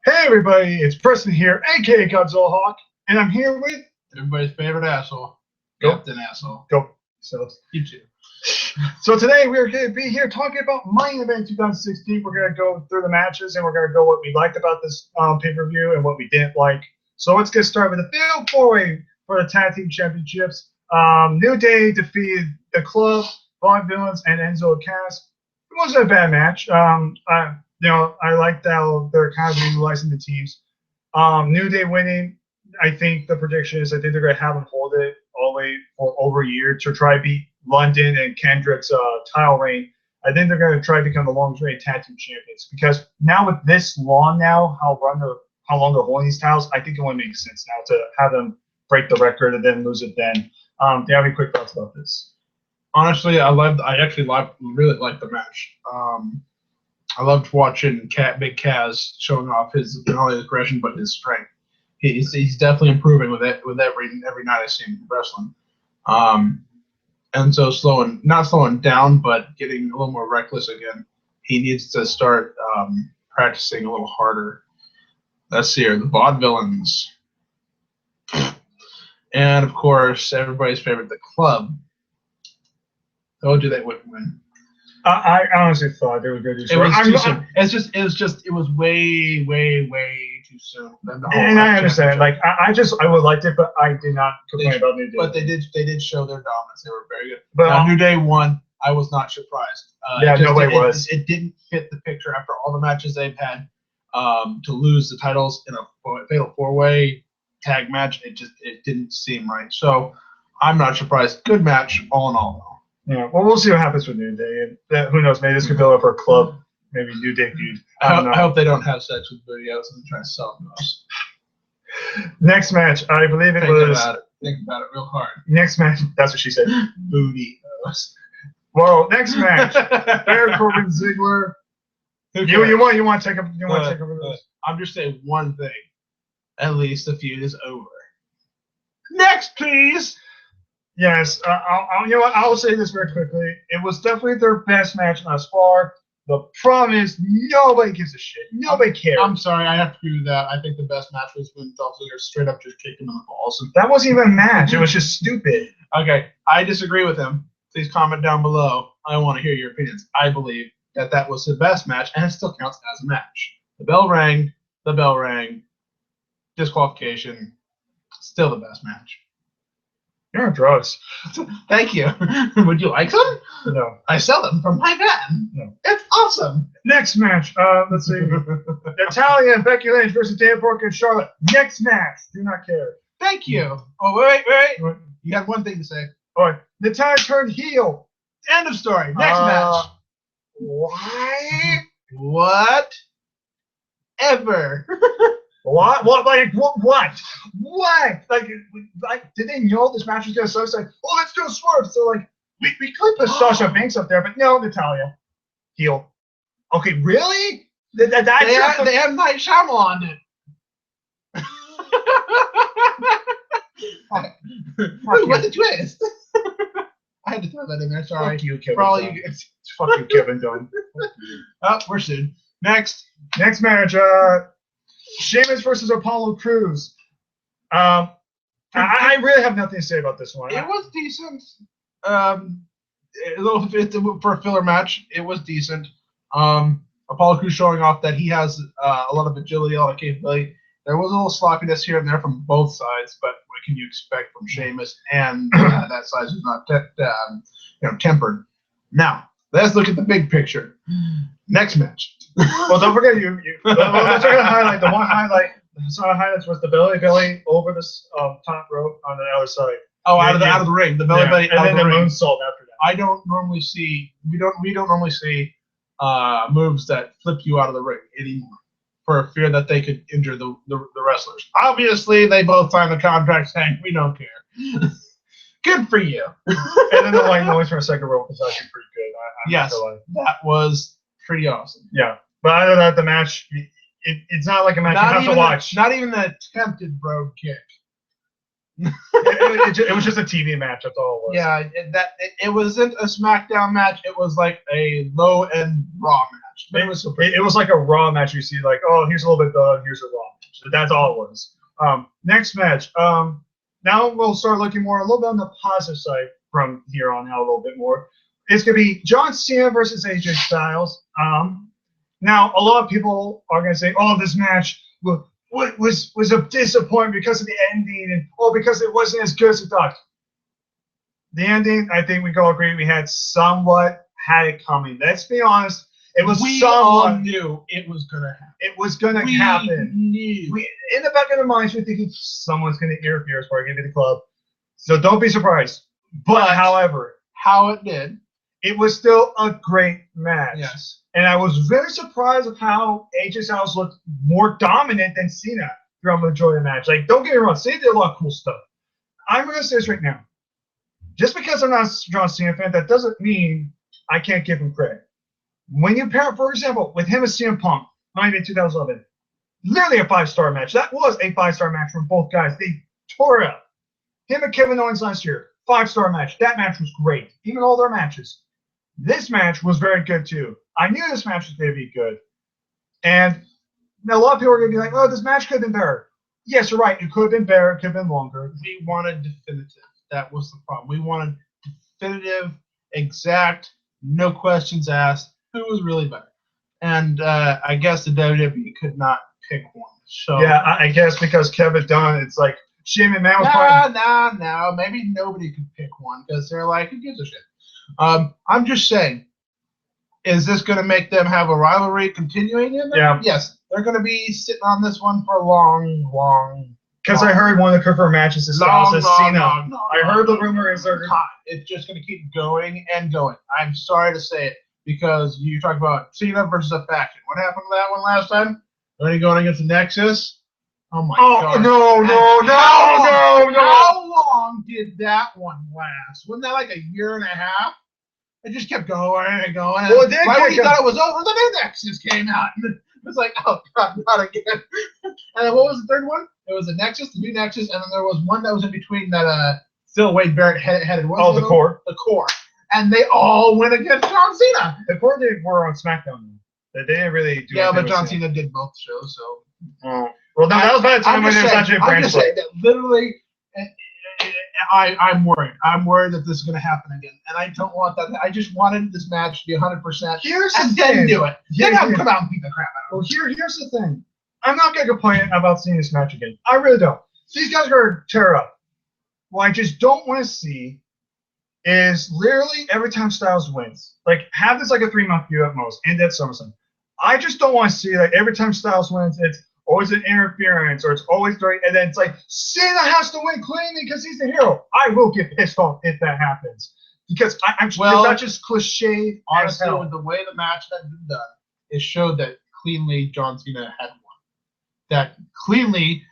Hey everybody, it's Preston here, aka Godzilla Hawk, and I'm here with Everybody's favorite asshole. Go. Captain Asshole. Go. So You too. today we're going to be here talking about Money in the Bank 2016. We're going to go through the matches and we're going to go what we liked about this pay-per-view and what we didn't like. So let's get started with the Fatal 4-Way for the Tag Team Championships. New Day defeated the Club, Von Villains, and Enzo Cass. It wasn't a bad match. I liked how they're kind of utilizing the teams. New Day winning. I think the prediction is I think they're going to have them hold it all the way for over a year to try to beat London and Kendrick's title reign. I think they're going to try to become the longest reigning tag team champions because now with this long now, how long they're holding these titles, I think it only makes sense now to have them break the record and then lose it then. Do you have any quick thoughts about this? Honestly, I really liked the match. I loved watching Big Kaz showing off his not only his aggression but his strength. He's definitely improving with every night I see him wrestling. And so not slowing down, but getting a little more reckless again. He needs to start practicing a little harder. Let's see here, the Vaudevillains. And of course, everybody's favorite, the Club. Told you they wouldn't win. I honestly thought they were going to do it was too soon. It was way too soon. And I understand. Like I would have liked it, but I did not complain about New Day. But they did show their dominance. They were very good. But now, New Day won. I was not surprised. Nobody was. It didn't fit the picture after all the matches they've had. To lose the titles in a fatal 4-way tag match, it didn't seem right. So I'm not surprised. Good match, all in all. Yeah, well, we'll see what happens with New Day. And who knows? Maybe this could build up for a Club. Maybe New Day feud. I hope they don't have sex with videos and try to sell them those. Next match, I believe it was. Think about it real hard. Next match, that's what she said. Booty. Well, next match, Baron Corbin Ziggler. You want to take over this? I'm just saying one thing. At least the feud is over. Next, please. Yes, I'll say this very quickly. It was definitely their best match thus far. The problem is nobody gives a shit. Nobody cares. I'm sorry, I have to agree with that. I think the best match was when Dolph Ziggler straight up just kicked him in the balls. That wasn't even a match. It was just stupid. Okay, I disagree with him. Please comment down below. I want to hear your opinions. I believe that was the best match, and it still counts as a match. The bell rang, disqualification, still the best match. You're on drugs. Thank you. Would you like some? No. I sell them from my van. No. It's awesome. Next match. Let's see. Natalya and Becky Lynch versus Dan Brooke and Charlotte. Next match. Do not care. Thank you. Oh, wait. You have one thing to say. All right. Natalya turned heel. End of story. Next match. Why? What? Ever. What? What? Like, did they know this match was gonna start? It's like, oh, let's do a swerve. So like, we could put Sasha Banks up there, but no, Natalya, heel. Okay, really? They have Night Shyamalan in it. What a twist! I had to throw that in there. Sorry. Fuck you, Kevin. Fuck you, Kevin Dunn. Oh, we're soon. Next match. Sheamus versus Apollo Crews. I really have nothing to say about this one. It was decent. A little bit for a filler match. It was decent. Apollo Crews showing off that he has a lot of agility, a lot of capability. There was a little sloppiness here and there from both sides, but what can you expect from Sheamus and that side who's not tempered? Now let's look at the big picture. Next match. Well, don't forget let's talk about highlight. The one highlight, some of the highlights was the belly over this top rope on the other side. Oh, out of the ring, the belly, and then the moonsault after that. We don't normally see moves that flip you out of the ring anymore for fear that they could injure the wrestlers. Obviously, they both signed the contract saying we don't care. Good for you. And then the white noise for a second rope was actually pretty good. Yes, that was pretty awesome. Yeah, but other than that, the match, it's not like a match you have to watch. Not even the attempted brogue kick. It was just a TV match. That's all it was. Yeah, it wasn't a SmackDown match. It was like a low-end Raw match. But it was like a Raw match. You see, like, oh, here's a little bit of here's a Raw match. That's all it was. Next match. Now we'll start looking more a little bit on the positive side from here on out a little bit more. It's gonna be John Cena versus AJ Styles. Now a lot of people are gonna say, oh, this match was a disappointment because of the ending and because it wasn't as good as we thought. The ending, I think we can all agree we had somewhat had it coming. Let's be honest. It was we somewhat, all knew it was gonna happen. It was gonna happen. Knew. In the back of our minds, we're thinking someone's gonna interfere as far as getting to the club. So don't be surprised. But however, how it did, it was still a great match. Yes. And I was very surprised of how AJ Styles looked more dominant than Cena throughout the majority of the match. Like, don't get me wrong, Cena did a lot of cool stuff. I'm going to say this right now. Just because I'm not a John Cena fan, that doesn't mean I can't give him credit. When you pair, for example, with him and CM Punk, in 2011, literally a 5-star match. That was a 5-star match from both guys. They tore it up. Him and Kevin Owens last year, 5-star match. That match was great. Even all their matches. This match was very good too. I knew this match was going to be good. And a lot of people are going to be like, oh, this match could have been better. Yes, you're right. It could have been better. It could have been longer. We wanted definitive. That was the problem. We wanted definitive, exact, no questions asked, who was really better. And I guess the WWE could not pick one. So yeah, I guess because Kevin Dunn, it's like, Shane McMahon was No. Maybe nobody could pick one because they're like, who gives a shit? I'm just saying, is this going to make them have a rivalry continuing in there? Yeah. Yes, they're going to be sitting on this one for a long. Because I heard one of the confirmed matches is Styles as Cena. I heard the rumor is it's just going to keep going and going. I'm sorry to say it because you talk about Cena versus a faction. What happened to that one last time? Are you going against the Nexus? Oh my God! No! How long did that one last? Wasn't that like a year and a half? It just kept going and going. Well, it did. Right when you thought it was over, the new Nexus came out. And it was like, oh God, not again. And then what was the third one? It was the Nexus, the new Nexus, and then there was one that was in between that Phil Wade Barrett headed. Oh, the Core. The Core. And they all went against John Cena. The Core were on SmackDown. They didn't really do. Yeah, but John Cena did both shows, so. Well, that was by the time when there was actually a brand I'm just saying that literally, I'm worried. I'm worried that this is going to happen again, and I don't want that. I just wanted this match to be 100%. Then do it. Then have him come out and beat the crap out of him. Well, here's the thing. I'm not going to complain about seeing this match again. I really don't. These guys are going to tear up. What I just don't want to see is literally every time Styles wins, like have this like a 3-month feud at most, and that's SummerSlam. I just don't want to see like every time Styles wins, it's always an interference, or it's always great, and then it's like Cena has to win cleanly because he's the hero. I will get pissed off if that happens because that's just cliche. Honestly, with the way the match had been done, it showed that cleanly John Cena had won. That cleanly,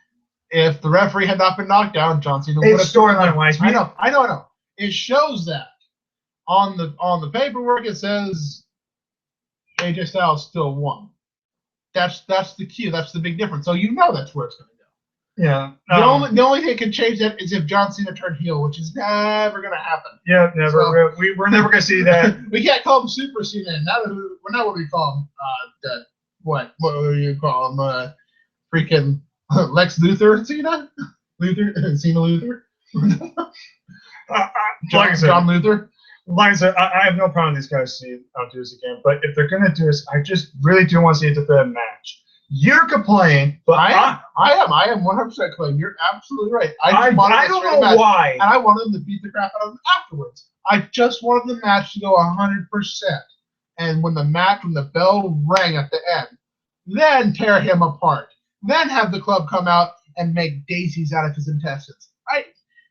if the referee had not been knocked down, John Cena would have. It's storyline wise. I know. It shows that on the paperwork it says AJ Styles still won. That's the key. That's the big difference. So you know that's where it's going to go. Yeah. The only thing that can change that is if John Cena turned heel, which is never going to happen. Yeah, never. So, we're never going to see that. We can't call him Super Cena. We're not what we call him. What do you call him? Freaking Lex Luthor Cena? Cena Luthor? John Luthor? Like I said, I have no problem with these guys do this again. But if they're going to do this, I just really do want to see a definitive match. You're complaining, but I am 100% complaining. You're absolutely right. I don't know why. And I wanted them to beat the crap out of them afterwards. I just wanted the match to go 100%. And when the bell rang at the end, then tear him apart. Then have the club come out and make daisies out of his intestines.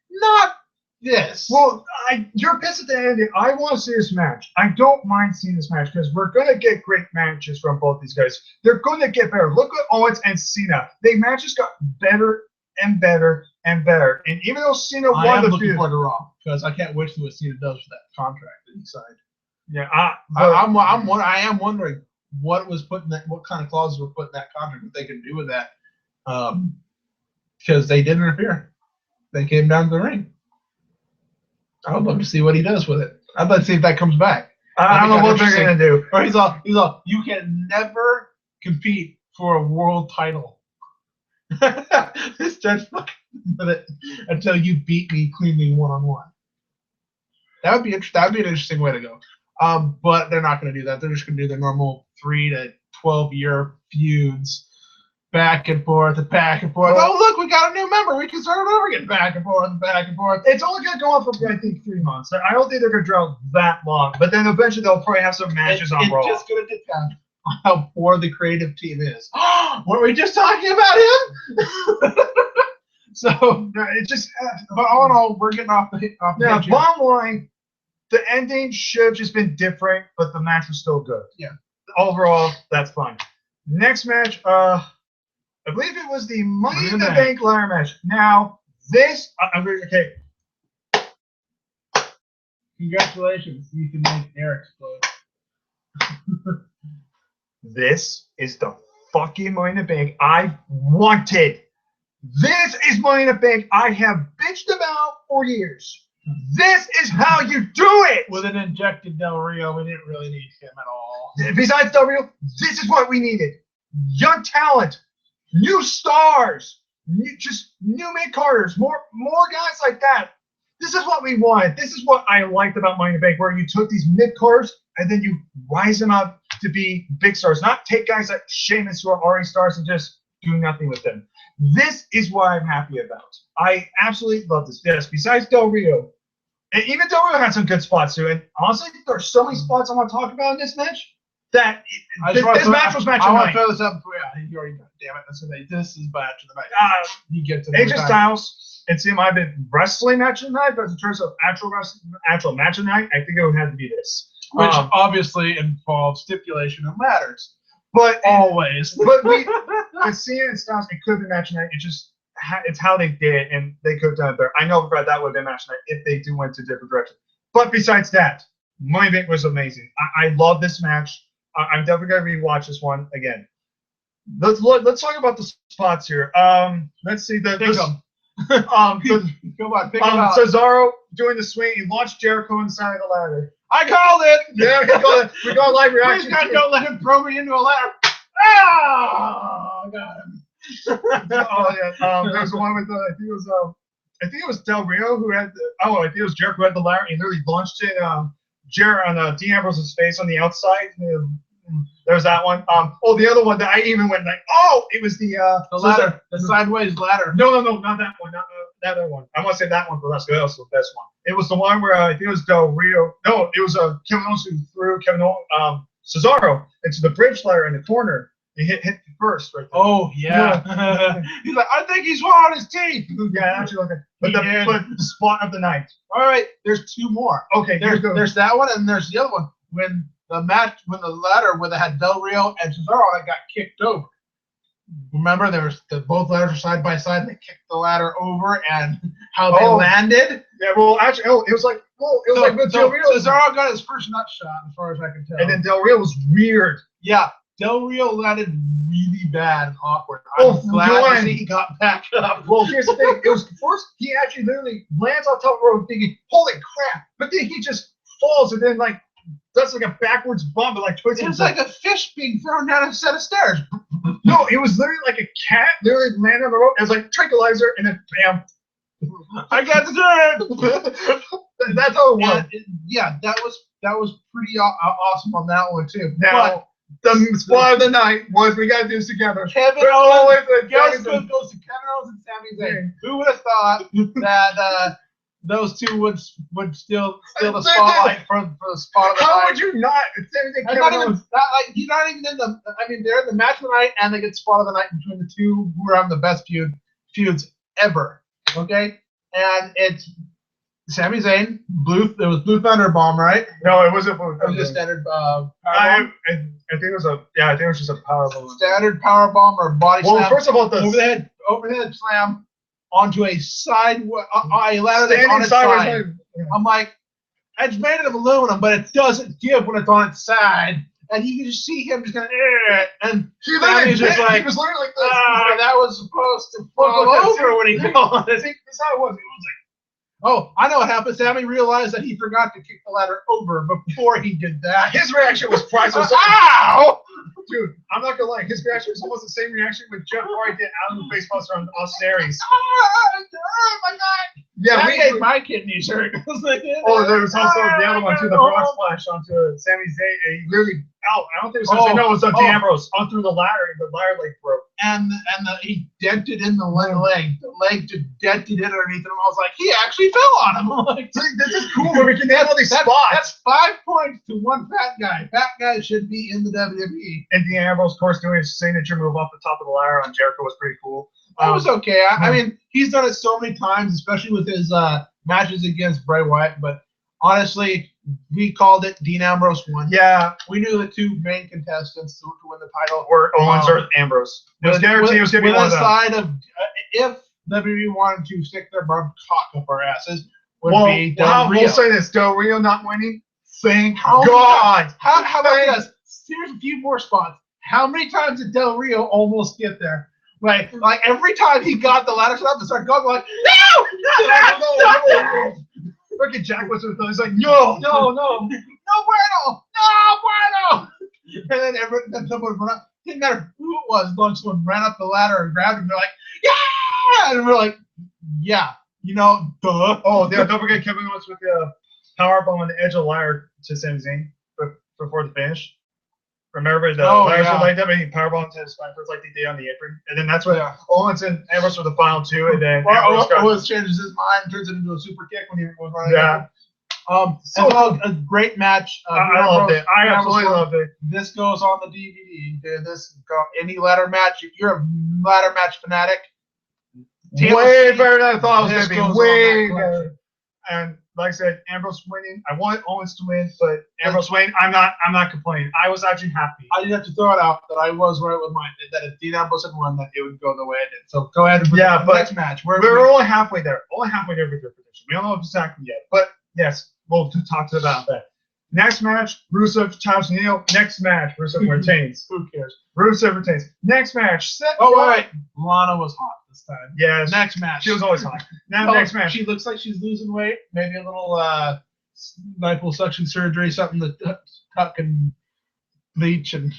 Not this. Well, you're pissed at the ending. I want to see this match. I don't mind seeing this match because we're going to get great matches from both these guys. They're going to get better. Look at Owens and Cena. Their matches got better and better and better. And even though Cena won the feud, I am looking forward to Raw because I can't wait to see what Cena does for that contract that he signed. Yeah, I am wondering what kind of clauses were put in that contract, what they can do with that, because they did interfere. they came down to the ring. I would love to see what he does with it. I'd like to see if that comes back. I don't know what they're gonna do. Or he's all, you can never compete for a world title. Starts fucking with it until you beat me cleanly 1-on-1. That would be interesting. That would be an interesting way to go. But they're not going to do that. They're just going to do their normal 3 to 12-year feuds, back and forth and back and forth. Oh, look, we got a new member. We can start over again, back and forth and back and forth. It's only going to go on for, I think, 3 months. I don't think they're going to draw that long. But then eventually they'll probably have some matches on Raw. It's just going to depend on how poor the creative team is. Weren't we just talking about him? So it just, but all in all, we're getting off the yeah. Bottom line, the ending should have just been different, but the match was still good. Yeah. Overall, that's fine. Next match, I believe it was the Money in the Bank ladder match. Now, this, okay. Congratulations, you can make air explode. This is the fucking Money in the Bank I wanted. This is Money in the Bank I have bitched about for years. This is how you do it! With an injected Del Rio, we didn't really need him at all. Besides Del Rio, this is what we needed. Young talent, new stars, just new mid-carders, more guys like that. This is what we wanted. This is what I liked about Money in the Bank, where you took these mid-carders and then you rise them up to be big stars. Not take guys like Sheamus who are already stars and just do nothing with them. This is what I'm happy about. I absolutely love this. Yes, besides Del Rio, and even Del Rio had some good spots too. And honestly, there are so many spots I want to talk about in this match that this match was match of the night. I want to throw this up before you already got. Damn it! This is match of the night. You get to AJ Styles and CM have been wrestling match of the night, but in terms of actual match of the night, I think it would have to be this, which obviously involves stipulation and ladders. But always. But with CM and Styles, it could have been match of the night. It's how they did it, and they could have done it better. I know that would have been match of the night if they do went to a different direction. But besides that, Money in the Bank was amazing. I love this match. I'm definitely going to rewatch this one again. Let's talk about the spots here. Let's see pick them. Come on, pick them out. Cesaro doing the swing. He launched Jericho inside of the ladder. I called it. Yeah, we got a live reaction. Please God, don't let him throw me into a ladder. Ah, I got him. Oh yeah. There's one with I think it was Del Rio who had I think it was Jericho who had the ladder. He literally launched it on Dean Ambrose's face on the outside. There's that one. The other one that I even went like, it was the ladder, the sideways ladder. No, not that one, not that other one. I want to say that one, but that's the best one. It was the one where I think it was Del Rio. No, it was Kevin Owens who threw Cesaro into the bridge ladder in the corner. He hit the first right there. Oh yeah. He's like, I think he's swallowed his teeth. Yeah, actually, but the spot of the night. All right, there's 2 more. Okay, there's that one, and there's the other one when the ladder where they had Del Rio and Cesaro on it got kicked over. Remember, there was both ladders were side by side. And they kicked the ladder over, and how they landed. Yeah, well, actually, it was like Del Rio. Cesaro got his first nut shot, as far as I can tell. And then Del Rio was weird. Yeah, Del Rio landed really bad and awkward. I'm glad to see he got back up. Well, here's the thing. It was first he actually literally lands on top of the road thinking, holy crap. But then he just falls and then does like a backwards bump and twists. It's like a fish being thrown down a set of stairs. No, it was literally like a cat literally landed on the road. It was like tranquilizer and then bam. I got the turn. That's how it was. Yeah, that was pretty awesome on that one too. Now, the spot of the night was we got to do this together. Kevin Owens goes to Kevin Owens and Sami Zayn. Who would have thought that those two would steal the spotlight for the spot of the night? How would you not? He's not even in the. I mean, they're in the match of the night, and they get spot of the night between the two who are having the best feuds ever. Okay, and it's Sami Zayn, It was Blue Thunder Bomb, right? No, it wasn't Blue Thunder. It was just standard power bomb. I think it was I think it was just a power bomb. Standard power bomb or body slam. Well, first of all, overhead slam onto a side ladder that's on its side. I'm like, it's made of aluminum, but it doesn't give when it's on its side. and you can just see him just kind of, and Sammy's just like, he was literally like this. that was supposed to fall over when he fell on it. That's how it was. It was like, oh, I know what happened. Sammy realized that he forgot to kick the ladder over before he did that. his reaction was priceless. Ow! Dude, I'm not gonna lie. His reaction was almost the same reaction when Jeff Hardy did out of the face buster on Austin Aries. My God! Yeah, that made my kidneys hurt. Oh, there was also the other one too, the frog splash onto Sami Zayn, and he literally out. I don't think it was Sami Zayn, no, it was on Dean Ambrose on through the ladder leg broke. And he dented in the leg. The leg just dented in underneath him. I was like, he actually fell on him. I'm like, this is cool where we can nail all these spots. That's 5 points to one fat guy. Fat guy should be in the WWE. And Dean Ambrose, of course, doing his signature move off the top of the ladder on Jericho was pretty cool. That was okay. I mean, he's done it so many times, especially with his matches against Bray Wyatt. But honestly, we called it. Dean Ambrose won. Yeah. We knew the two main contestants to win the title were Owens or Ambrose. It was guaranteed it was going to be one of them. Side of, if WWE wanted to stick their cock up our asses, would be Del Rio. We'll say this. Del Rio not winning? Thank God. How about this? Here's a few more spots. How many times did Del Rio almost get there? Like every time he got the ladder set up and started going like, no! Freaking Jack was with us. He's like, no bueno. And then someone run up. Didn't matter who it was. Someone ran up the ladder and grabbed him. They're like, yeah! And we're like, yeah, duh. Oh, yeah, don't forget Kevin Owens with the powerbomb on the edge of the ladder to Sami Zayn before the finish. Remember the ladders were like that, but he powerbombed to his spine first like they did on the apron. And then that's when Owens and Ambrose were the final two, and then Owens changes his mind and turns it into a super kick when he was running. Yeah. A great match. I loved it. I absolutely loved it. This goes on the DVD. Any ladder match. If you're a ladder match fanatic, way better than I thought it was going to be. Way better. And like I said, Ambrose winning. I wanted Owens to win, but Ambrose winning, I'm not complaining. I was actually happy. I did have to throw it out that I was right with mine. That if Dean Ambrose had won, that it would go the way it did. So go ahead and the next match. We're only halfway there. Only halfway there with your prediction. We don't know exactly yet, but yes, we'll talk about that. Next match, Rusev challenge Neil. Next match, Rusev retains. Who cares? Rusev retains. Next match, Seth. Oh wait, Lana was hot this time. Yes. Next match. She was always hot. Next match. She looks like she's losing weight. Maybe a little liposuction surgery, something to tuck and bleach, and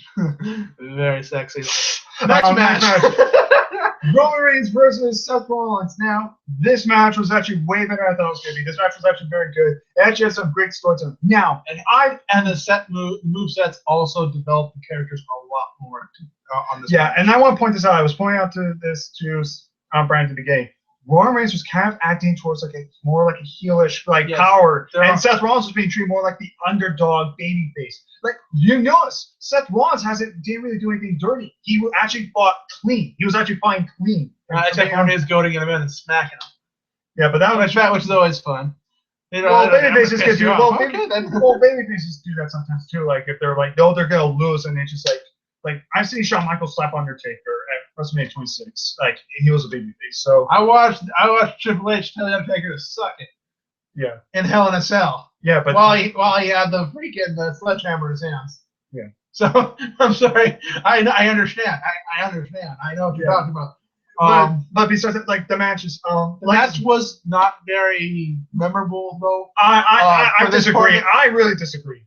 very sexy. Next match. Roman Reigns versus Seth Rollins. Now, this match was actually way better than I thought it was going to be. This match was actually very good. It actually had some great stories in it. Now, and the move sets also developed the characters a lot more on this. Yeah, match. and I want to point this out. I was pointing out to Brian at the beginning. Roman Reigns was kind of acting towards more like a heelish power, and Seth Rollins was being treated more like the underdog baby face. Like you notice, Seth Rollins didn't really do anything dirty. He actually fought clean. He was actually fighting clean. Except when he's goading him in and smacking him. Yeah, but that was which is always fun. Baby faces can do. Baby faces do that sometimes too. Like if they're like, no, they're gonna lose, and they just like I've seen Shawn Michaels slap Undertaker at WrestleMania 26. Like he was a babyface. So I watched Triple H tell Undertaker to suck it. Yeah. In Hell in a Cell. Yeah, but while he had the freaking sledgehammer in his hands. Yeah. So I'm sorry. I understand. I understand. I know what you're talking about. But besides that, like the matches, the match was not very memorable though. I disagree. I really disagree.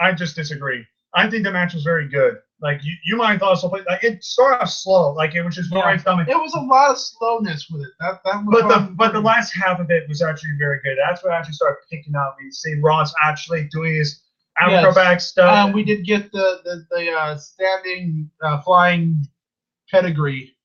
I just disagree. I think the match was very good. Like you might have thought something like it started off slow, like it was just very coming. It was a lot of slowness with it. That was but the last half of it was actually very good. That's what actually started picking up. We see Ross actually doing his acrobatic stuff. We did get the standing flying pedigree.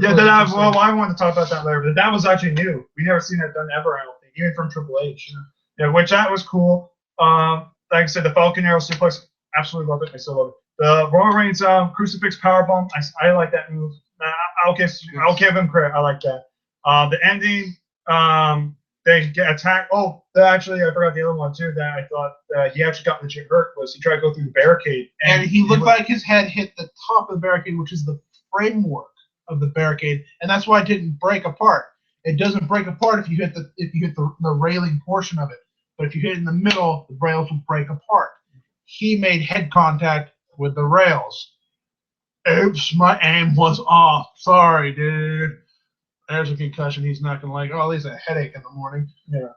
Yeah, I wanted to talk about that later, but that was actually new. We never seen that done ever, I don't think, even from Triple H. Yeah, which that was cool. Like I said, the Falcon Arrow suplex, absolutely love it. I still love it. The Roman Reigns crucifix powerbomb, I like that move. I'll give him credit. I like that. The ending, they get attacked. Oh, actually, I forgot the other one too. That I thought he actually got legit hurt was he tried to go through the barricade, and he looked like his head hit the top of the barricade, which is the framework of the barricade, and that's why it didn't break apart. It doesn't break apart if you hit the railing portion of it, but if you hit it in the middle, the rails will break apart. He made head contact with the rails. Oops, my aim was off. Sorry, dude. There's a concussion. He's not gonna like. Oh, at least a headache in the morning. Yeah.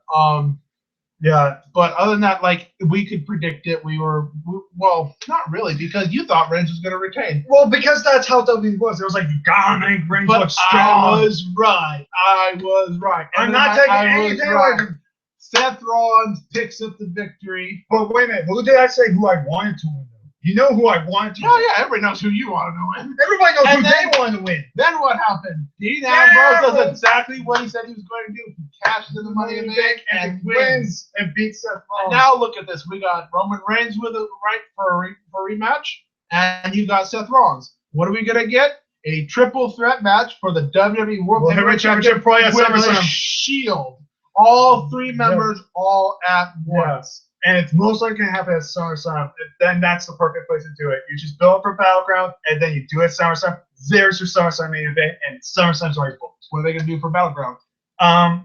Yeah. But other than that, like, we could predict it. Well, not really, because you thought Reigns was gonna retain. Well, because that's how WWE was. It was like, you gotta make Reigns look strong. I was right. I'm not taking anything away from. Seth Rollins picks up the victory. But wait a minute. Who did I say who I wanted to win? You know who I wanted to win. Oh, yeah. Everybody knows who you want to win. Everybody knows who they want to win. Then what happened? Dean Ambrose does exactly what he said he was going to do. He cashed in the Money in the Bank and wins. And beats Seth Rollins. Now look at this. We got Roman Reigns with a right for a rematch. And you got Seth Rollins. What are we going to get? A triple threat match for the WWE World Heavyweight Championship probably at with a SummerSlam. Shield. All three members all at once. And it's most likely going to happen at SummerSlam. Then that's the perfect place to do it. You just build up for Battleground, and then you do it at SummerSlam. There's your SummerSlam main event, and SummerSlam's always booked. What are they going to do for Battleground?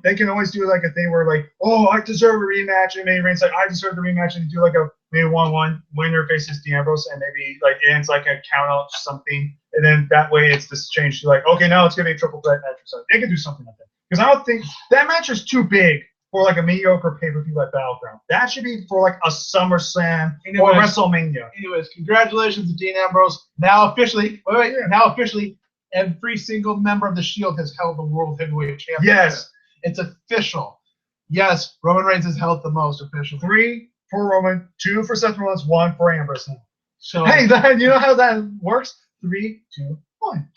They can always do like a thing where like, oh, I deserve a rematch, and maybe Reigns like, I deserve the rematch, and do like a maybe 1-1 winner faces Dean Ambrose, and maybe like it ends like a count out or something, and then that way it's this change to like, okay, now it's going to be a triple threat match or something. They can do something like that because I don't think that match is too big for like a mediocre pay-per-view like Battleground. That should be for like a SummerSlam or WrestleMania. Anyways, congratulations to Dean Ambrose. Now officially, every single member of the Shield has held the World Heavyweight Championship. Yes. It's official. Yes, Roman Reigns has held the most officially. 3 for Roman, 2 for Seth Rollins, 1 for Ambrose. So hey, you know how that works? 3, 2, 1.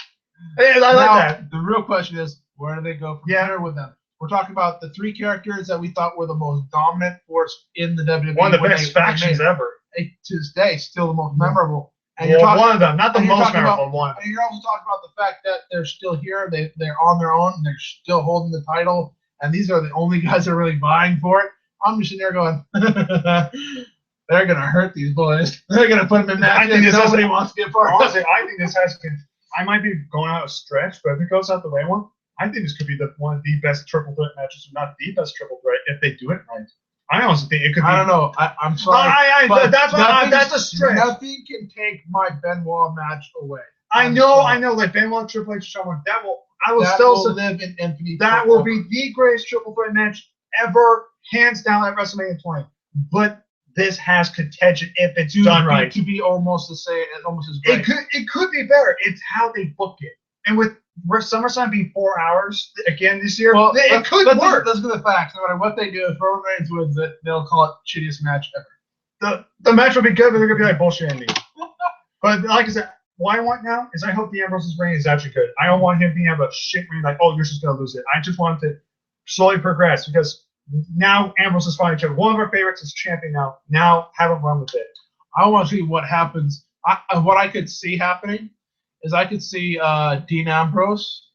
Hey, I like that. The real question is, where do they go from here with them? We're talking about the 3 characters that we thought were the most dominant force in the WWE. One of the best factions ever. To this day, still the most memorable. And you're talking, one of them, not the most memorable one. And you're also talking about the fact that they're still here. They're on their own. They're still holding the title. And these are the only guys that are really vying for it. I'm just sitting there going, they're going to hurt these boys. They're going to put them in matches nobody wants to be a part of. Honestly, I think this I might be going out a stretch, but if it goes out the right one, I think this could be one of the best triple threat matches, or not the best triple threat, if they do it right. I honestly think it could be. I don't know. I'm sorry. That's a stretch. Nothing can take my Benoit match away. I know. Like Benoit, Triple H, someone I will still live in infamy. That will be the greatest triple threat match ever, hands down, at WrestleMania 20. But this has contention if it's done right. To be almost the same, almost as great. It could be better. It's how they book it, and with SummerSlam being 4 hours again this year, it could work. Let's go to the facts. No matter what they do, if Roman Reigns wins it, they'll call it shittiest match ever. The match will be good, but they're gonna be like bullshit ending. But like I said, what I want now is I hope the Ambrose's reign is actually good. I don't want him to have a shit reign like, oh, you're just gonna lose it. I just want him to slowly progress because now Ambrose is finally champion. One of our favorites is champion now. Now have him run with it. I want to see what happens. What I could see happening is I could see Dean Ambrose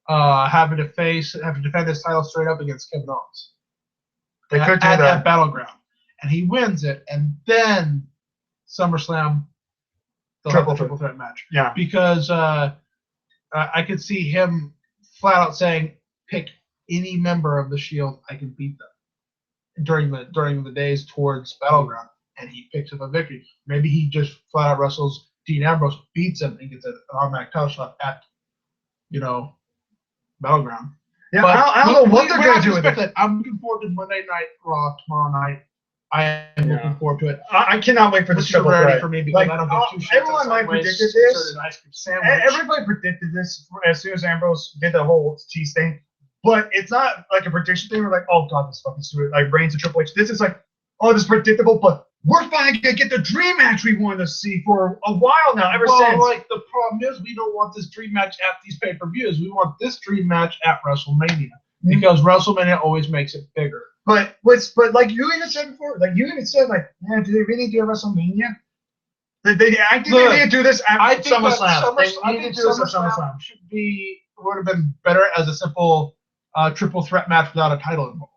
having to defend his title straight up against Kevin Owens. They could do that at Battleground, and he wins it, and then SummerSlam they'll have the triple threat match. Yeah, because I could see him flat out saying, "Pick any member of the Shield, I can beat them." During the days towards Battleground, and he picks up a victory. Maybe he just flat out wrestles Dean Ambrose, beats him, and gets an automatic title shot at, Battleground. Yeah, but I don't know what they're going to do with it. I'm looking forward to Monday Night Raw tomorrow night. I am looking forward to it. I cannot wait for this triple threat for me because I don't get two shits. Everyone might predicted this. Everybody predicted this as soon as Ambrose did the whole tease thing. But it's not like a prediction thing. We're like, oh god, this fucking stupid. Like Reigns and Triple H. This is like, oh, this is predictable, but we're finally gonna get the dream match we wanted to see for a while now. Since. Like the problem is, we don't want this dream match at these pay-per-views. We want this dream match at WrestleMania because WrestleMania always makes it bigger. But like you even said before, man, do they really do a WrestleMania? I think they need to do this at SummerSlam. They need to do this at SummerSlam. Would have been better as a simple triple threat match without a title involved.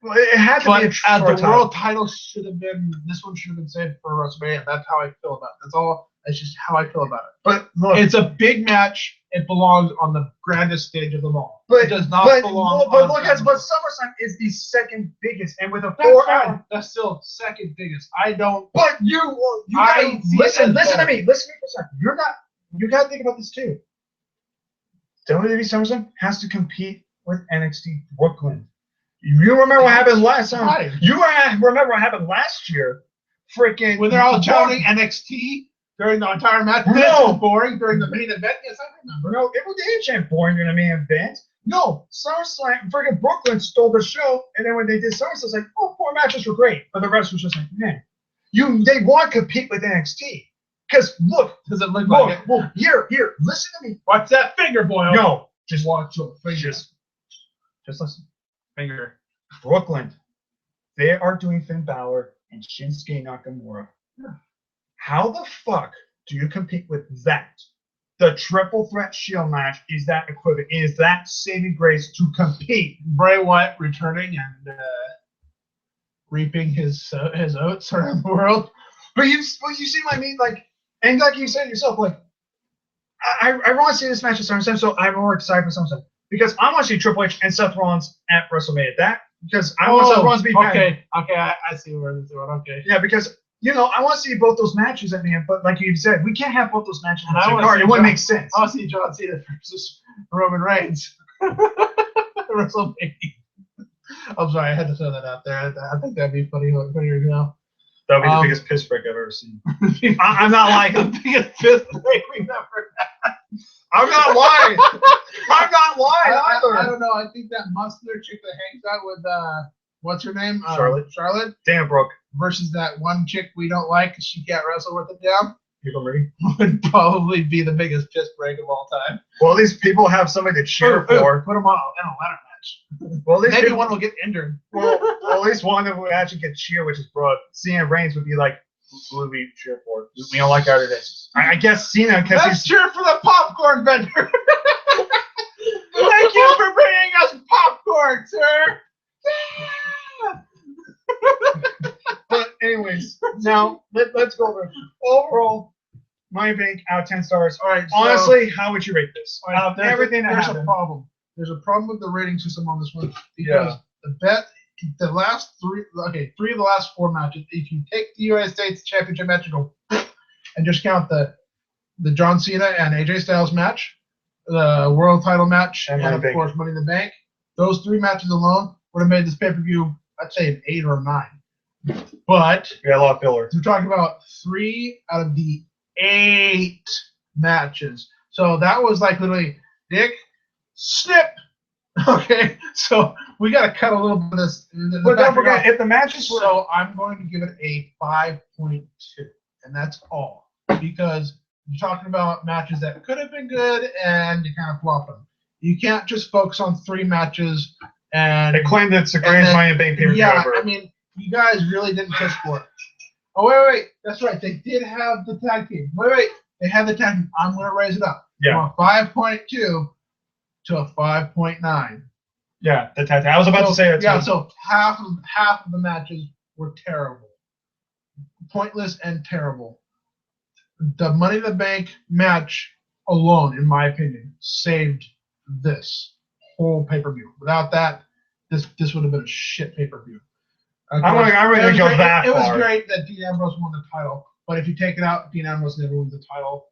Well, it had to be a the world title should have been. This one should have been saved for WrestleMania. That's how I feel about it. That's all. That's just how I feel about it. But look, It's a big match. It belongs on the grandest stage of them all. but It does not belong. But look at but SummerSlam is the second biggest, and with a That's 4 fine. hour. That's still second biggest. I don't. But you gotta listen to me. Listen to me for a second. You gotta think about this too. WWE SummerSlam has to compete with NXT Brooklyn. You remember what happened last time? Right. You remember what happened last year? Freaking When they're all chanting NXT during the entire match. No. This is boring during the main event. Yes, I remember. No, it didn't chant boring during the main event. No, SummerSlam, freaking Brooklyn stole the show, and then when they did SummerSlam, it's like, oh, 4 matches were great, but the rest was just like, man, they want to compete with NXT. Because look, Does it look like it? Look, here, listen to me. Watch that finger, boy. No, Just watch your finger. just listen. Finger. Brooklyn, they are doing Finn Balor and Shinsuke Nakamura. Yeah. How the fuck do you compete with that? The triple threat shield match is that equivalent? Is that saving grace to compete? Bray Wyatt returning and reaping his oats around the world. But you see what I mean? Like, and like you said yourself, like, I want to see this match at SummerSlam, so I'm more excited for SummerSlam. Because I want to see Triple H and Seth Rollins at WrestleMania. Because I want Seth Rollins to be okay, I see where this is going. Okay. Yeah, because I want to see both those matches at the end, but like you said, we can't have both those matches on the And same card. It wouldn't make sense. I want to see John Cena versus Roman Reigns. WrestleMania. I'm sorry, I had to throw that out there. I think that'd be funnier now. That would be the biggest piss break I've ever seen. I'm not lying. The biggest piss break we've ever had. I'm not lying. I'm not lying either. I don't know. I think that muscular chick that hangs out with what's her name? Charlotte. Dan Brooke. Versus that one chick we don't like because she can't wrestle with it down. People ready? Would probably be the biggest piss break of all time. Well, at least people have somebody to cheer for. Put them on in a ladder match. Well, at least maybe one will get injured. Well, at least one of them would actually get cheer, which is Brooke. Cena Reigns would be like, who would we cheer for? We don't like either day. I guess Cena, because Let's cheer for the popcorn vendor. Thank you for bringing us popcorn, sir. But anyways, now let's go over overall my bank out of 10 stars. All right. Honestly, how would you rate this? Everything that there's happened. a problem. There's a problem with the rating system on this one because the last three of the last 4 matches, if you take the United States Championship match and go and just count the John Cena and AJ Styles match, the world title match, and of course Money in the Bank, those 3 matches alone would have made this pay-per-view, I'd say, an 8 or a 9. But we got a lot of fillers. We're talking about 3 out of the 8 matches. So that was like literally, Dick, snip. Okay, so we got to cut a little bit of this. But don't forget, if the matches were... So I'm going to give it a 5.2, and that's all. Because you're talking about matches that could have been good, and you kind of flop them. You can't just focus on 3 matches and... They claim that it's the greatest Money in the Bank pay-per-view ever. I mean, you guys really didn't push for it. Oh, wait. That's right. They did have the tag team. Wait. They had the tag team. I'm going to raise it up. Yeah. From a 5.2 to a 5.9. Yeah, the tag team. I was about to say it. Yeah, so half of the matches were terrible. Pointless and terrible. The Money in the Bank match alone, in my opinion, saved this whole pay-per-view. Without that, this would have been a shit pay-per-view. I'm ready to go that far. It was great that Dean Ambrose won the title, but if you take it out, Dean Ambrose never wins the title.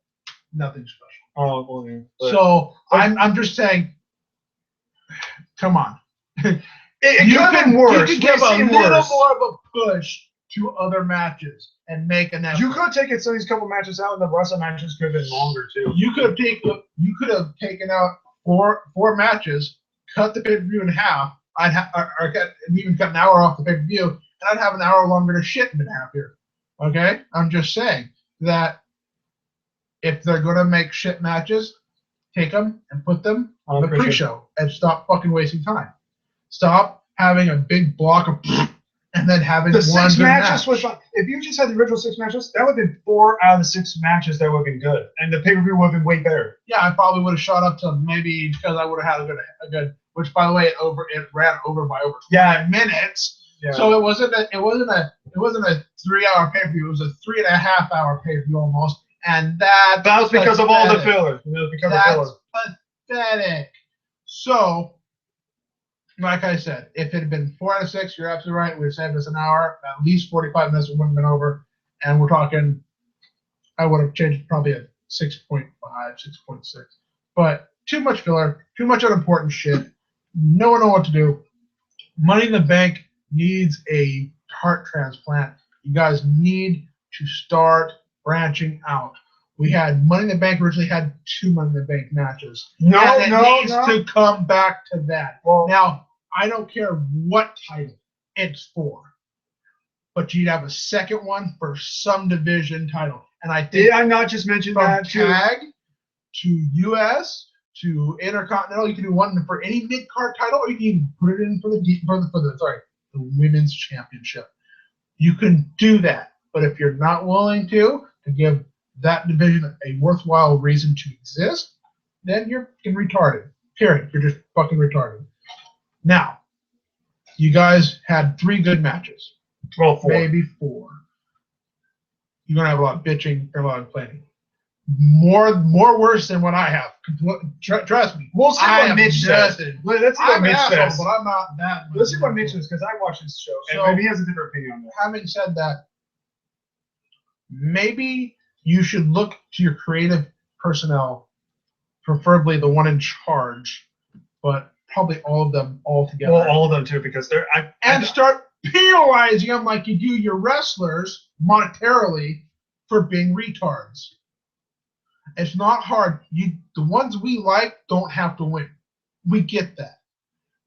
Nothing special. Oh, well, yeah. So I'm just saying, come on. It could have been worse. You could give a little more of a push to other matches and make an effort. You could have taken some of these couple matches out, and the rest of the matches could have been longer too. You could have taken out four matches, cut the pay-per-view in half. Even cut an hour off the pay-per-view, and I'd have an hour longer to shit in half here. Okay? I'm just saying that if they're going to make shit matches, take them and put them on the pre-show and stop fucking wasting time. Stop having a big block of and then having the one 6 good matches match. was fun. If you just had the original 6 matches, that would have been 4 out of the 6 matches that would have been good, and the pay-per-view would have been way better. Yeah, I probably would have shot up to maybe because I would have had a good. Which, by the way, it ran over by over 20 minutes. Yeah. So it wasn't a 3-hour pay-per-view. It was a 3.5-hour pay-per-view almost, And that was because of all the fillers. That's pathetic. So, like I said, if it had been 4 out of 6, you're absolutely right. We'd have saved us an hour. At least 45 minutes wouldn't have been over. And we're talking, I would have changed probably a 6.5, 6.6. But too much filler, too much unimportant shit. No one knows what to do. Money in the Bank needs a heart transplant. You guys need to start branching out. We had Money in the Bank originally had 2 Money in the Bank matches. No, and it needs to come back to that. Well, now, I don't care what title it's for, but you'd have a second one for some division title. And I think did I not just mention that tag to US to Intercontinental, you can do one for any mid card title, or you can even put it in for the Women's Championship. You can do that, but if you're not willing to give that division a worthwhile reason to exist, then you're fucking retarded. Period. You're just fucking retarded. Now, you guys had 3 good matches. Well, 4. Maybe 4. You're gonna have a lot of bitching and a lot of complaining. More worse than what I have. Trust me. We'll see what Mitch says. Let's see what Mitch says. But I'm not that. Let's see what Mitch says, because I watched this show, and maybe he has a different opinion on that. Having said that, maybe you should look to your creative personnel, preferably the one in charge, but probably all of them all together. Well, all of them too, because they're start penalizing them like you do your wrestlers monetarily for being retards. It's not hard. The ones we like don't have to win. We get that.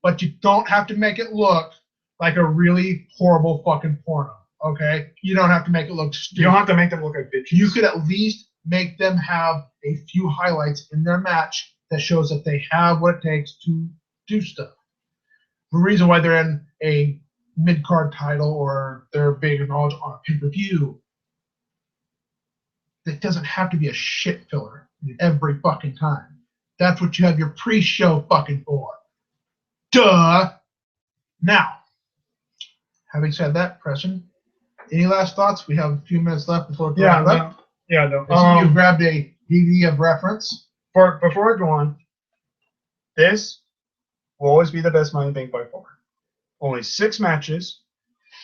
But you don't have to make it look like a really horrible fucking porno. Okay? You don't have to make it look stupid. You don't have to make them look like bitches. You could at least make them have a few highlights in their match that shows that they have what it takes to do stuff. The reason why they're in a mid-card title or they're big and all on a pay-per-view, it doesn't have to be a shit filler every fucking time. That's what you have your pre-show fucking for. Duh. Now, having said that, Preston, any last thoughts? We have a few minutes left before we wrap up. No. I see you grabbed a DVD of reference. Before I go on, this will always be the best Money in the Bank by far. Only 6 matches.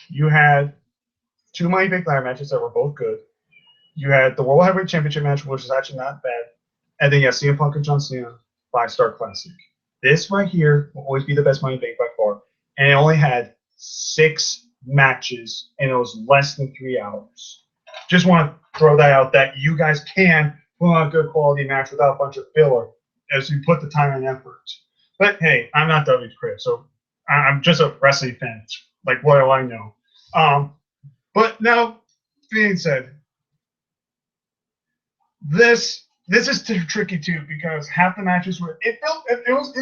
You had 2 Money in the Bank ladder matches that were both good. You had the World Heavyweight Championship match, which is actually not bad. And then you have CM Punk and John Cena, 5-star classic. This right here will always be the best Money in the Bank by far. And it only had 6 matches, and it was less than 3 hours. Just want to throw that out that you guys can put on a good quality match without a bunch of filler as you put the time and effort. But hey, I'm not WWE's critic, so I'm just a wrestling fan. Like, what do I know? But now, being said, this is too tricky too, because half the matches were it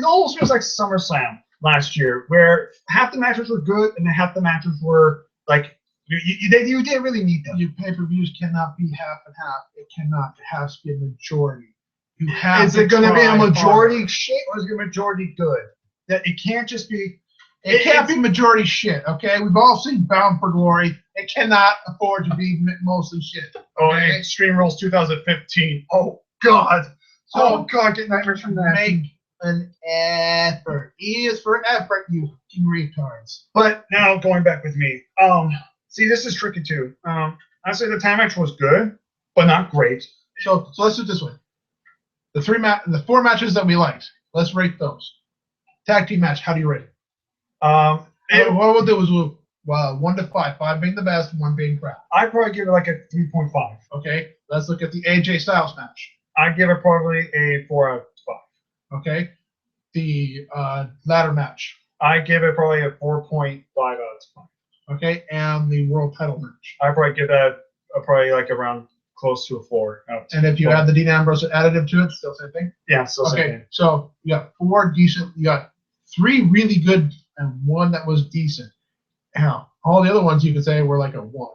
almost feels like SummerSlam last year, where half the matches were good and then half the matches were like you didn't really need them. Your pay-per-views cannot be half and half. It cannot. It has to be a majority. You have. Is it going to be a majority shit or is it going to be majority good? That it can't just be. It can't be majority shit. Okay, we've all seen Bound for Glory. It cannot afford to be mostly shit. Okay? Oh, Extreme Rules 2015. Oh God. Oh God, get nightmares from that. Make an effort. E is for effort, you fucking retards. But now going back with me. See, this is tricky too. I say the time match was good, but not great. So let's do it this way. The 4 matches that we liked. Let's rate those. Tag team match. How do you rate it? What we'll do is 1 to 5. 5 being the best, 1 being crap. I'd probably give it like a 3.5. Okay. Let's look at the AJ Styles match. I'd give it probably a 4 out of 5. Okay. The ladder match. I give it probably a 4.5 out of 5. Okay, and the world title match. I'd probably give that probably like around close to a 4 out of 10. And if you add the Dean Ambrose additive to it, still same thing? Yeah, still same thing. Okay, so you got 4 decent, you got 3 really good and 1 that was decent. Now, all the other ones you could say were like a 1.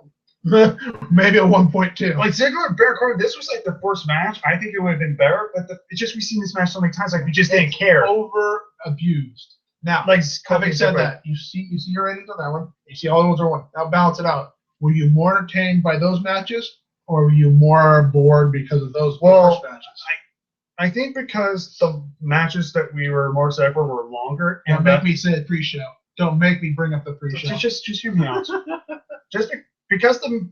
Maybe a 1.2. Like Ziggler and Baron Corbin, this was like the first match. I think it would have been better, but it's just we've seen this match so many times, like we just didn't care. Over abused. Now, like having said that, you see your ratings on that one. You see all the ones are 1. Now balance it out. Were you more entertained by those matches or were you more bored because of those Well, first matches? I think because the matches that we were more excited for were longer. Don't make me say it pre-show. Don't make me bring up the pre-show. Just hear me out. Because the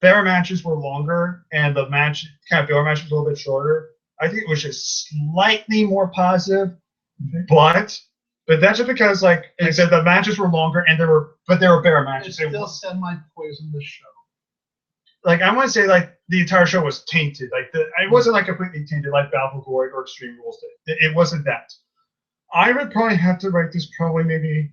bear matches were longer and the filler match was a little bit shorter, I think it was just slightly more positive. But that's just because, like I said, the matches were longer and they were bear matches. It's still semi-poison the show. Like I want to say, like the entire show was tainted. Like it wasn't like completely tainted like Battle Void or Extreme Rules did. It wasn't that. I would probably have to rate this probably maybe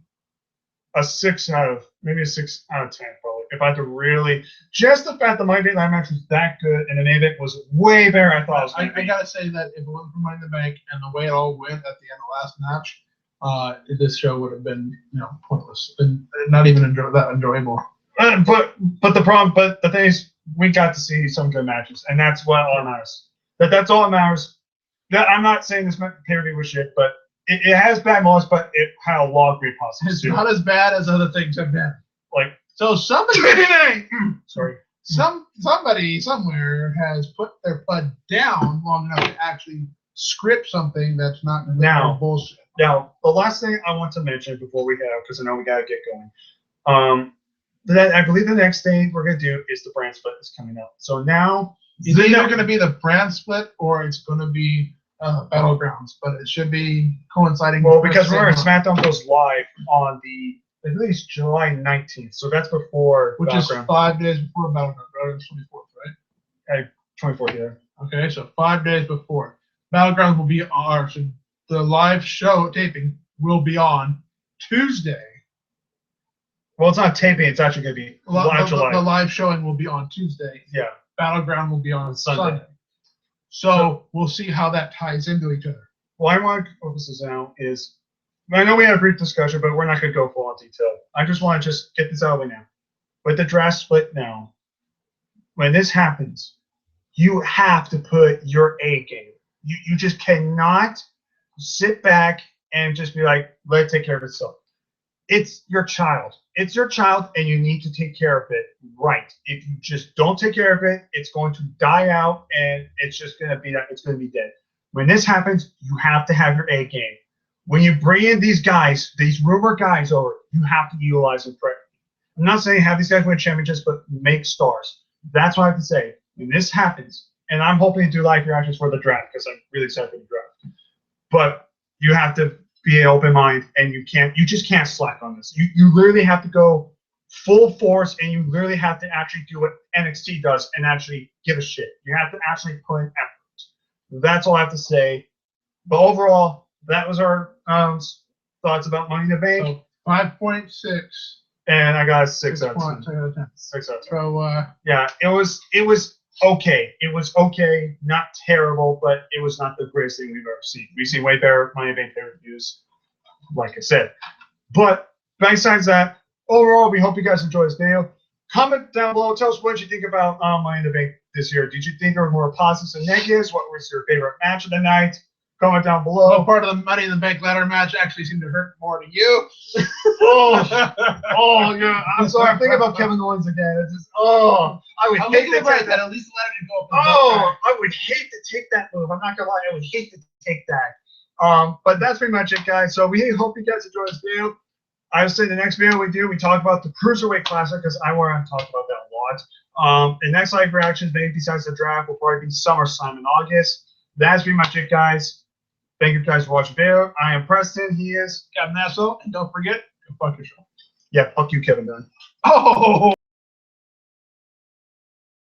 a 6 out of 10 probably. If I had to really, just the fact the Monday Night match was that good and the main event was way better than I thought it was going to be. I gotta say that if it wasn't for Money in the Bank and the way it all went at the end of the last match, this show would have been pointless and not even that enjoyable. But the thing is, we got to see some good matches, and that's what all matters. That's all that matters. I'm not saying this pay-per-view was shit, but it has bad moments, but it had a lot of great positives. It's not as bad as other things have been. Like so, somebody sorry, somebody somewhere has put their butt down long enough to actually script something that's not bullshit. Now, the last thing I want to mention before we go, because I know we gotta get going. That I believe the next thing we're gonna do is the brand split is coming up. So now it's either gonna be the brand split or it's gonna be Battlegrounds, but it should be coinciding. Well, because remember, SmackDown goes live on I believe it's July 19th, so that's before which is 5 days before Battlegrounds, 24th, right? 24th, yeah. Okay, so 5 days before Battlegrounds will be the live show taping will be on Tuesday. Well, it's not taping. It's actually going to be the live showing will be on Tuesday. Yeah. Battleground will be on Sunday. So we'll see how that ties into each other. Well, I want to focus this out is, I know we had a brief discussion, but we're not going to go full on detail. I just want to get this out of the way now. With the draft split now, when this happens, you have to put your A game. You just cannot sit back and just be like, let it take care of itself. It's your child. It's your child, and you need to take care of it right. If you just don't take care of it, it's going to die out, and it's just going to be that. It's going to be dead. When this happens, you have to have your A game. When you bring in these guys, these rumor guys over, you have to utilize them correctly. I'm not saying have these guys win championships, but make stars. That's what I have to say. When this happens, and I'm hoping to do live reactions for the draft because I'm really excited for the draft. But you have to be an open mind, and you just can't slack on this. You literally have to go full force, and you literally have to actually do what NXT does and actually give a shit. You have to actually put in effort. That's all I have to say. But overall, that was our thoughts about Money in the Bank. So 5.6. And I got a 6 out of 10. 6 out of 10. So yeah, it was okay. It was okay, not terrible, but it was not the greatest thing we've ever seen. We've seen way better Money in the Bank pay-per-views, like I said. But besides that, overall, we hope you guys enjoyed this video. Comment down below. Tell us what you think about Money in the Bank this year. Did you think there were more positives and negatives? What was your favorite match of the night? Comment down below. What part of the Money in the Bank ladder match actually seemed to hurt more to you? Yeah. I'm sorry. I'm thinking about Kevin Owens again. It's just, I would hate to take that. At least let him go up. I would hate to take that move. I'm not gonna lie. I would hate to take that. But that's pretty much it, guys. So we hope you guys enjoyed this video. I would say the next video we talk about the Cruiserweight Classic because I want to talk about that a lot. The next live reactions, maybe besides the draft, will probably be SummerSlam in August. That's pretty much it, guys. Thank you guys for watching the video. I am Preston. He is Captain Nassau. And don't forget, go fuck yourself. Yeah, fuck you, Kevin Dunn. Oh!